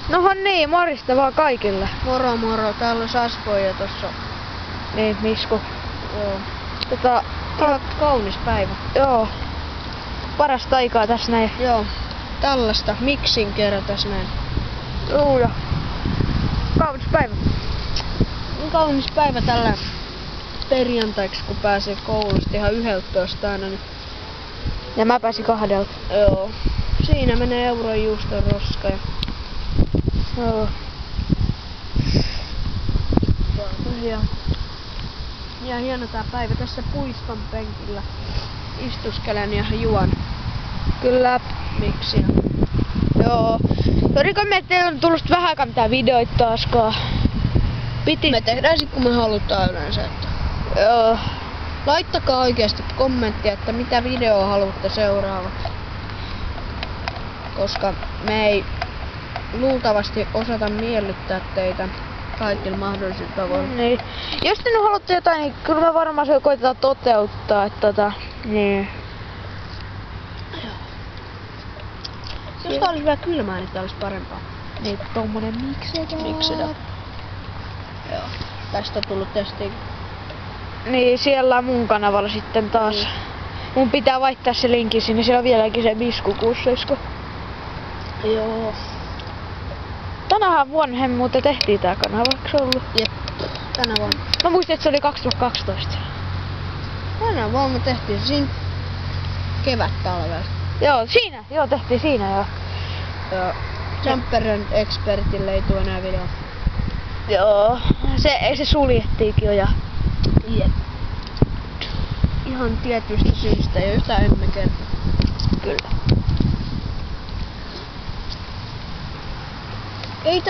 Nohan niin, morjesta vaan kaikille. Moro moro, täällä on Sasko ja tossa. Niin, Misku. Joo. Ihan kaunis päivä. Joo. Parasta aikaa tässä näin. Joo. Tällaista miksin kerran tässä näin. Joo. Ja kaunis päivä. Kaunis päivä tällä perjantaiksi, kun pääsee koulusta ihan 11 aina. Niin... Ja mä pääsin 2. Joo. Siinä menee euron juuston roska. Joo. Ja hieno tää päivä tässä puiston penkillä. Istuskelen ja juon. Kyllä. Miksiä. Joo. Soriko me, ettei on tullut vähän aikaa mitään videoita taaskaan. Me tehdään sit kun me halutaan yleensä. Että... Joo. Laittakaa oikeasti kommenttia, että mitä videoa haluatte seuraavaksi. Koska me ei luultavasti osata miellyttää teitä kaikilla mahdollisilla tavoilla. Niin. Jos te nyt haluatte jotain, niin kyllä me varmaan se koitetaan toteuttaa. Että niin. Jos tää olisi vielä kylmää, niin tää olisi parempaa. Niin, tommonen miksedä. Joo. Tästä on tullut testiin. Niin, siellä on mun kanavalla sitten taas. Mun pitää vaihtaa se linkki sinne, siellä on vieläkin se Misku 67. Joo. Tänähän vuonna muuten tehtiin tää kanava, eikö se ollut? Jep, tänä vuonna. Mä muistin, että se oli 2012. Tänä vuonna me tehtiin siinä kevät-talvella. Joo, tehtiin siinä joo. Joo. Jumper Expertille ei tuo enää video. Joo, se suljettiinkin jo ja... Jep. Ihan tietystä syystä, josta emme kerro. Kyllä.